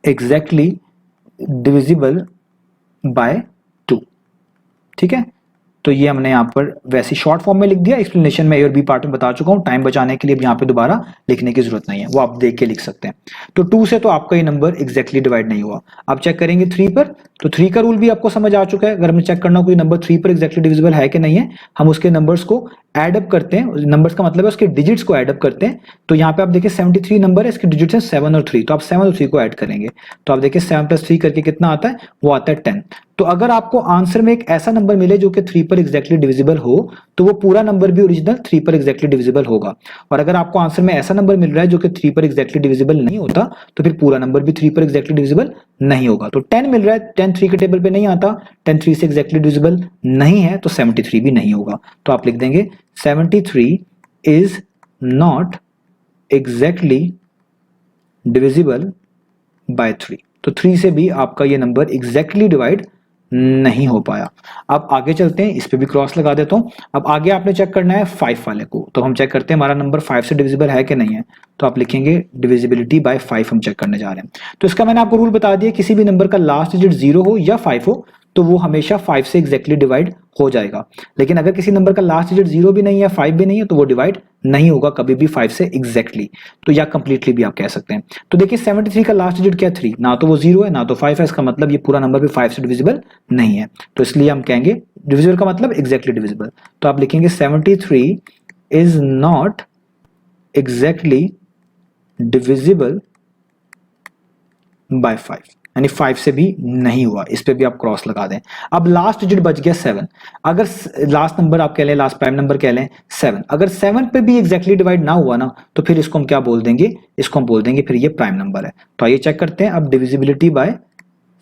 exactly divisible by 2। ठीक है, तो ये हमने यहाँ पर वैसे शॉर्ट फॉर्म में लिख दिया। एक्सप्लेनेशन में ए और बी पार्ट में बता चुका हूँ, टाइम बचाने के लिए यहाँ पे दोबारा लिखने की जरूरत नहीं है, वो आप देख के लिख सकते हैं। तो 2 से तो आपका ये नंबर एग्जैक्टली डिवाइड नहीं हुआ। अब चेक करेंगे 3 पर, तो 3 का रूल भी आपको समझ आ चुका है। अगर हमें चेक करना कोई नंबर 3 पर एग्जैक्टली डिविजिबल है कि नहीं है, हम उसके नंबर्स को एड अप करते हैं। नंबर्स का मतलब है उसके डिजिट्स को एड अप करते हैं। तो यहाँ पे आप देखिए 73 नंबर है, इसके डिजिट्स हैं 7 और 3, तो आप 7 और 3 को ऐड करेंगे। तो आप देखिए 7 + 3 करके कितना आता है, वो आता है 10। तो अगर आपको आंसर में एक ऐसा नंबर मिले जो कि 3 पर एग्जैक्टली डिविजिबल हो, तो वो पूरा नंबर भी ओरिजिनल 3 पर एग्जैक्टली डिविजिबल होगा। और अगर आपको आंसर में ऐसा नंबर मिल रहा है जो कि 3 पर एग्जैक्टली डिविजिबल नहीं होता, तो फिर पूरा नंबर भी 3 पर एग्जैक्टली डिविजिबल नहीं होगा। तो 10 मिल रहा है, 10 3 के टेबल पे नहीं आता, 10 3 से एग्जैक्टली डिविजिबल नहीं है, तो 73 भी नहीं होगा। तो आप लिख देंगे 73 is not exactly divisible by 3। तो 3 से भी आपका ये नंबर एग्जैक्टली डिवाइड नहीं हो पाया। अब आगे चलते हैं, इस पे भी क्रॉस लगा देता हूं। अब आगे आपने चेक करना है 5 वाले को, तो हम चेक करते हैं हमारा नंबर 5 से डिविजिबल है कि नहीं है। तो आप लिखेंगे डिविजिबिलिटी बाय 5 हम चेक करने जा रहे हैं। तो इसका मैंने आपको रूल बता दिया, किसी भी नंबर का लास्ट डिजिट 0 हो या 5 हो तो वो हमेशा 5 से एग्जैक्टली डिवाइड हो जाएगा। लेकिन अगर किसी नंबर का लास्ट डिजिट 0 भी नहीं है, 5 भी नहीं है, तो वो डिवाइड नहीं होगा कभी भी 5 से एग्जैक्टली, तो या कंप्लीटली भी आप कह सकते हैं। तो देखिए 73 का लास्ट डिजिट क्या है 3, ना तो वो 0 है ना तो 5 है, इसका मतलब ये पूरा नंबर भी 5 से डिविजिबल नहीं है। तो इसलिए हम कहेंगे डिविजिबल का मतलब एग्जैक्टली डिविजिबल। तो आप लिखेंगे 73 is not exactly divisible by 5, यानी 5 से भी नहीं हुआ। इस पे भी आप क्रॉस लगा दें। अब लास्ट डिजिट बच गया 7। अगर लास्ट नंबर आप कह लें, लास्ट प्राइम नंबर कह लें 7, अगर 7 पे भी एग्जैक्टली डिवाइड ना हुआ ना, तो फिर इसको हम क्या बोल देंगे, इसको हम बोल देंगे फिर ये प्राइम नंबर है। तो आइए चेक करते हैं अब डिविजिबिलिटी बाय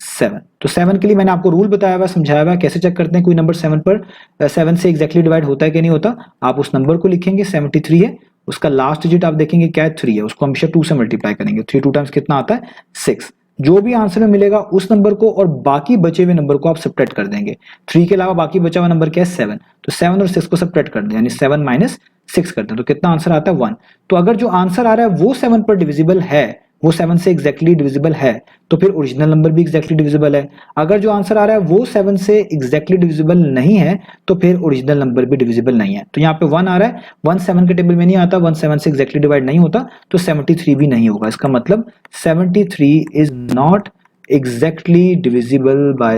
7। तो 7 के लिए मैंने आपको रूल बताया हुआ, समझाया हुआ कैसे चेक करते हैं कोई नंबर 7 से एग्जैक्टली डिवाइड होता है कि नहीं होता। आप उस नंबर को लिखेंगे, 73 है, उसका लास्ट डिजिट आप देखेंगे क्या है 3 है, उसको हमेशा 2 से मल्टीप्लाई करेंगे। 3 2 टाइम्स कितना आता है 6। जो भी आंसर में मिलेगा उस नंबर को और बाकी बचे हुए नंबर को आप सब्ट्रैक्ट कर देंगे। 3 के अलावा बाकी बचा हुआ नंबर क्या है 7, तो 7 और 6 को सब्ट्रैक्ट कर दें, यानी 7 माइनस 6 कर दें, तो कितना आंसर आता है 1। तो अगर जो आंसर आ रहा है वो 7 पर डिविजिबल है, वो 7 से एग्जैक्टली डिविजिबल है, तो फिर ओरिजिनल नंबर भी एग्जैक्टली डिविजिबल है। अगर जो आंसर आ रहा है वो 7 से एग्जैक्टली डिविजिबल नहीं है, तो फिर ओरिजिनल नंबर भी डिविजिबल नहीं है। तो यहाँ पे 1 आ रहा है, 1 7 के टेबल में नहीं आता, 1 7 से एग्जैक्टली डिवाइड नहीं होता, तो 73 भी नहीं होगा। इसका मतलब 73 is not exactly divisible by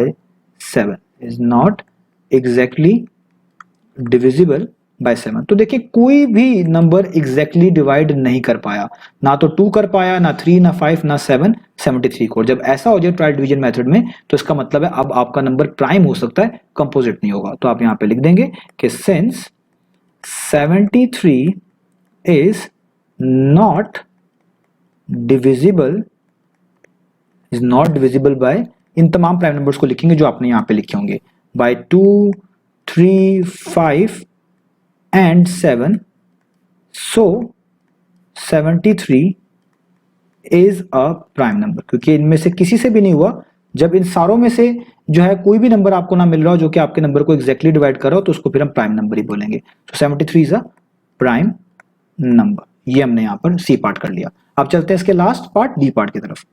7, is not exactly divisible by 7। तो देखिए कोई भी नंबर exactly डिवाइड नहीं कर पाया, ना तो 2 कर पाया, ना 3, ना 5, ना 7 73 को। जब ऐसा हो जाए ट्रायल डिवीजन मेथड में, तो इसका मतलब है अब आपका नंबर प्राइम हो सकता है, कंपोजिट नहीं होगा। तो आप यहां पे लिख देंगे कि since 73 is not divisible by, इन तमाम प्राइम नंबर्स को लिखेंगे जो आपने यहां पे लिखे होंगे, by 2 3 5 and 7। So 73 is a prime number, क्योंकि इनमें से किसी से भी नहीं हुआ। जब इन सारों में से जो है कोई भी नंबर आपको ना मिल रहा हो जो कि आपके नंबर को एग्जैक्टली डिवाइड कर रहा हो, तो उसको फिर हम प्राइम नंबर ही बोलेंगे। तो 73 इज अ प्राइम नंबर। ये हमने यहां पर सी पार्ट कर लिया। अब चलते हैं इसके लास्ट पार्ट डी पार्ट की तरफ।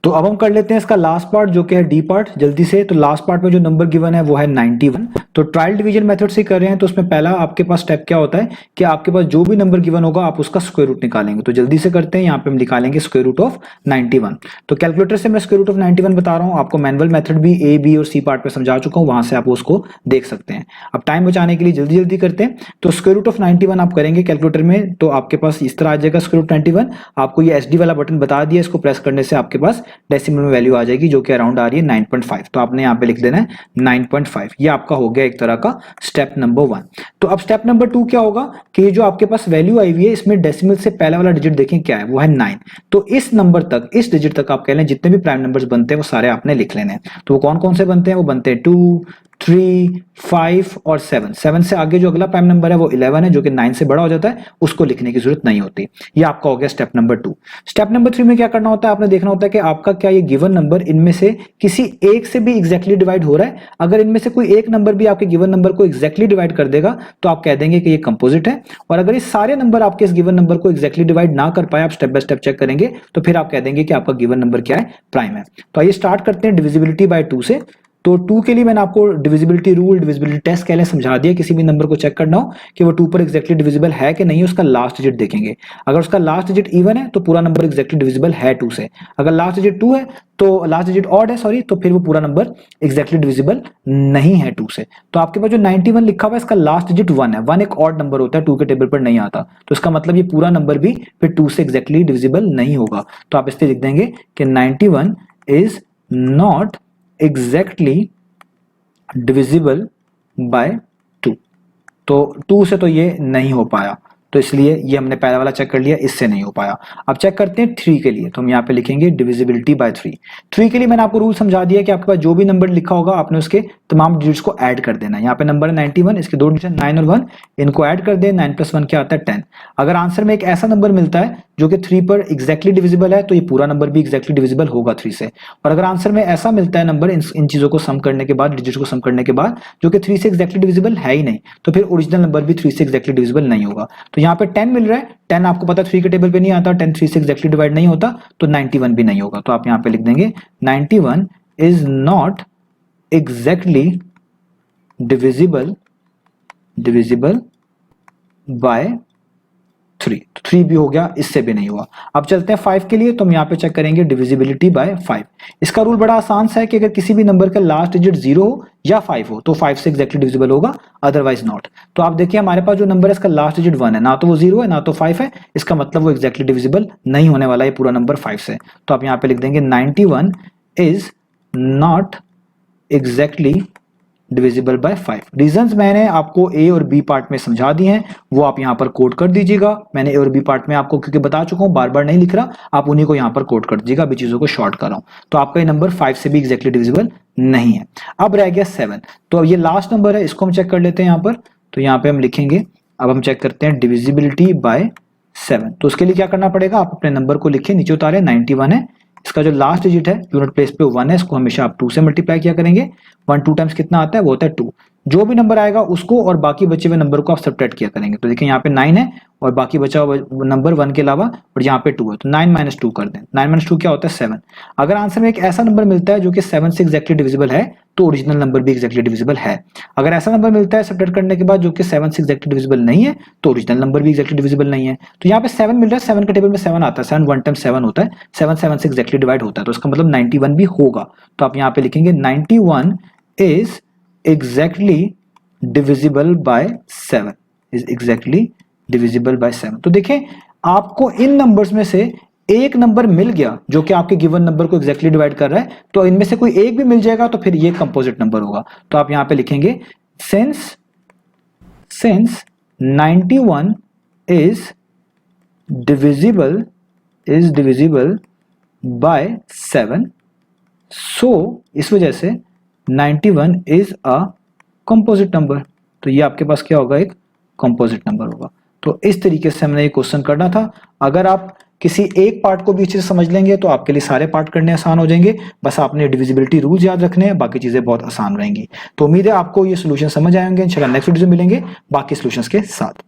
तो अब हम कर लेते हैं इसका लास्ट पार्ट जो कि है डी पार्ट जल्दी से। तो लास्ट पार्ट में जो नंबर गिवन है वो है 91। तो ट्रायल डिवीजन मेथड से कर रहे हैं, तो उसमें पहला आपके पास स्टेप क्या होता है कि आपके पास जो भी नंबर गिवन होगा आप उसका स्क्वायर रूट निकालेंगे। तो जल्दी से करते हैं, यहाँ पे हम निकालेंगे स्क्वायर रूट ऑफ 91। तो कैलकुलेटर से मैं स्क्वायर रूट ऑफ 91 बता रहा हूँ, आपको मैनुअल मेथड भी ए बी और सी पार्ट पे समझा चुका हूँ, वहां से आप उसको देख सकते हैं। अब टाइम बचाने के लिए जल्दी जल्दी करते हैं। तो स्क्वायर रूट ऑफ 91 आप करेंगे कैलकुलेटर में, तो आपके पास इस तरह आ जाएगा स्क्वायर रूट 91। आपको ये SD वाला बटन बता दिया, इसको प्रेस करने से आपके पास डेसिमल में वैल्यू आ जाएगी जो कि अराउंड आ रही है 9.5। तो आपने यहाँ पे लिख देना है 9.5। ये आपका हो गया एक तरह का स्टेप नंबर 1। तो अब स्टेप नंबर 2 क्या होगा कि ये जो आपके पास वैल्यू आई हुई है इसमें डेसिमल से पहला वाला डिजिट देखें क्या है, वो है 9। तो इस नंबर तक, इस डिजिट तक आप कह लें जितने भी प्राइम नंबर्स बनते हैं वो सारे आपने लिख लेने हैं। तो वो कौन कौन से बनते हैं, वो बनते हैं 2 3 5 और 7। 7 से आगे जो अगला प्राइम नंबर है वो 11 है जो कि 9 से बड़ा हो जाता है, उसको लिखने की जरूरत नहीं होती। ये आपका हो गया स्टेप नंबर 2। स्टेप नंबर 3 में क्या करना होता है, आपने देखना होता है कि आपका क्या ये गिवन नंबर इनमें से किसी एक से भी एग्जैक्टली डिवाइड हो रहा है। अगर इनमें से कोई एक नंबर भी आपके गिवन नंबर को एग्जैक्टली डिवाइड कर देगा तो आप कह देंगे कि ये कंपोजिट है। और अगर ये सारे नंबर आपके इस गिवन नंबर को एग्जैक्टली डिवाइड ना कर पाए, आप स्टेप बाय स्टेप चेक करेंगे, तो फिर आप कह देंगे कि आपका गिवन नंबर क्या है, प्राइम है। तो आइए स्टार्ट करते हैं डिविजिबिलिटी बाय 2 से। तो 2 के लिए मैंने आपको डिविजिबिलिटी रूल, डिविजिबिलिटी टेस्ट कहले समझा दिया। किसी भी नंबर को चेक करना हो कि वो 2 पर एग्जैक्टली डिविजिबल है कि नहीं, उसका लास्ट डिजिट देखेंगे। अगर उसका लास्ट डिजिट इवन है तो पूरा नंबर एग्जैक्टली डिविजिबल है 2 से। अगर लास्ट डिजिट 2 है तो लास्ट डिजिट ऑड है, सॉरी, तो फिर वो पूरा नंबर एग्जैक्टली डिविजिबल नहीं है 2 से। तो आपके पास जो 91 लिखा हुआ है इसका लास्ट डिजिट 1 है। 1 एक ऑड नंबर होता है, 2 के टेबल पर नहीं आता, तो इसका मतलब ये पूरा नंबर भी फिर 2 से एग्जैक्टली डिविजिबल नहीं होगा। तो आप इससे लिख देंगे कि 91 is not exactly divisible by 2। तो 2 से तो ये नहीं हो पाया, तो इसलिए ये हमने पहला वाला चेक कर लिया, इससे नहीं हो पाया। अब चेक करते हैं 3 के लिए, तो हम यहाँ पे लिखेंगे डिविजिबिलिटी बाय 3। 3 के लिए मैंने आपको रूल समझा दिया कि आपके पास जो भी नंबर लिखा होगा आपने उसके तमाम डिजिट्स को ऐड कर देना है। यहाँ पे नंबर है 91, इसके दो डिजिट 9 और 1, इनको ऐड कर दें, 9 + 1 क्या आता है 10। अगर आंसर में एक ऐसा नंबर मिलता है जो कि 3 पर एग्जैक्टली डिविजिबल है तो ये पूरा नंबर भी एग्जैक्टली डिविजिबल होगा 3 से। और अगर आंसर में ऐसा मिलता है नंबर इन चीजों को सम करने के बाद, डिजिट को सम करने के बाद, जो कि 3 से एग्जैक्टली डिविजिबल है ही नहीं, तो फिर ओरिजिनल नंबर भी 3 से एग्जैक्टली डिविजिबल नहीं होगा। तो यहाँ पे 10 मिल रहा है, 10 आपको पता है 3 के टेबल पे नहीं आता, 10 3 से एग्जैक्टली डिवाइड नहीं होता, तो 91 भी नहीं होगा। तो आप यहाँ पे लिख देंगे 91 is not exactly divisible by 3। तो 3 भी हो गया, इससे भी नहीं हुआ। अब चलते हैं 5 के लिए, तो हम यहाँ पे चेक करेंगे डिविजिबिलिटी बाय 5। इसका रूल बड़ा आसान सा है कि अगर किसी भी नंबर का लास्ट डिजिट 0 हो या 5 हो तो 5 से एग्जैक्टली डिविजिबल होगा, अदरवाइज नॉट। तो आप देखिए हमारे पास जो नंबर है इसका लास्ट डिजिट 1 है, ना तो वो 0 है ना तो 5 है, इसका मतलब वो एग्जैक्टली डिविजिबल नहीं होने वाला है पूरा नंबर 5 से। तो आप यहाँ पे लिख देंगे 91 is not exactly divisible by 5। Reasons मैंने आपको ए और बी पार्ट में समझा दिए हैं, वो आप यहाँ पर कोड कर दीजिएगा। मैंने ए और बी पार्ट में आपको क्योंकि बता चुका हूँ, बार बार नहीं लिख रहा, आप उन्हीं को यहाँ पर कोड कर दीजिएगा, अभी चीजों को शॉर्ट कर रहा हूँ। तो आपका ये नंबर 5 से भी एग्जैक्टली डिविजिबल नहीं है। अब रह गया 7, तो ये लास्ट नंबर है, इसको हम चेक कर लेते हैं यहाँ पर। तो यहाँ पे हम लिखेंगे, अब हम चेक करते हैं डिविजिबिलिटी बाय 7। तो उसके लिए क्या करना पड़ेगा, आप अपने नंबर को लिखिए, नीचे उतारे 91 है, इसका जो लास्ट डिजिट है यूनिट प्लेस पे 1 है, इसको हमेशा आप 2 से मल्टीप्लाई किया करेंगे। 1 2 टाइम्स कितना आता है, वो होता है 2। जो भी नंबर आएगा उसको और बाकी बचे हुए नंबर को आप सब्ट्रैक्ट किया करेंगे। तो देखिए यहाँ पे 9 है और बाकी बचा हुआ नंबर 1 के अलावा, और यहाँ पे 2 है, तो 9 - 2 कर दें। 9 - 2 क्या होता है 7। अगर आंसर में एक ऐसा नंबर मिलता है जो कि 7 से एग्जैक्टली डिविजिबल है तो ओरिजिनल नंबर भी एग्जैक्टली डिविजिबल है। अगर ऐसा नंबर मिलता है सब्ट्रैक्ट करने के बाद जो कि 7 से एग्जैक्टली डिविजिबल नहीं है तो ओरिजिनल नंबर भी एग्जैक्टली डिविजिबल नहीं है। तो यहाँ पे 7 मिल रहा है, 7 के टेबल में 7 आता है, 7 1 टाइम 7 होता है, 7 7 से एग्जैक्टली डिवाइड होता है, तो इसका मतलब 91 भी होगा। तो आप यहाँ पे लिखेंगे 91 is exactly divisible by 7, is exactly divisible by 7। तो देखें आपको इन नंबर्स में से एक नंबर मिल गया जो कि आपके गिवन नंबर को एग्जैक्टली डिवाइड कर रहा है, तो इनमें से कोई एक भी मिल जाएगा तो फिर ये कंपोजिट नंबर होगा। तो आप यहां पे लिखेंगे सिंस 91 इज डिविजिबल बाय 7, सो इस वजह से 91 इज अ कंपोजिट नंबर। तो ये आपके पास क्या होगा, एक कंपोजिट नंबर होगा। तो इस तरीके से हमने ये क्वेश्चन करना था। अगर आप किसी एक पार्ट को भी अच्छे से समझ लेंगे तो आपके लिए सारे पार्ट करने आसान हो जाएंगे। बस आपने डिविजिबिलिटी रूल्स याद रखने हैं, बाकी चीजें बहुत आसान रहेंगी। तो उम्मीद है आपको ये सोल्यूशन समझ आएंगे। इंशाल्लाह नेक्स्ट वीडियो में मिलेंगे बाकी सोल्यूशंस के साथ।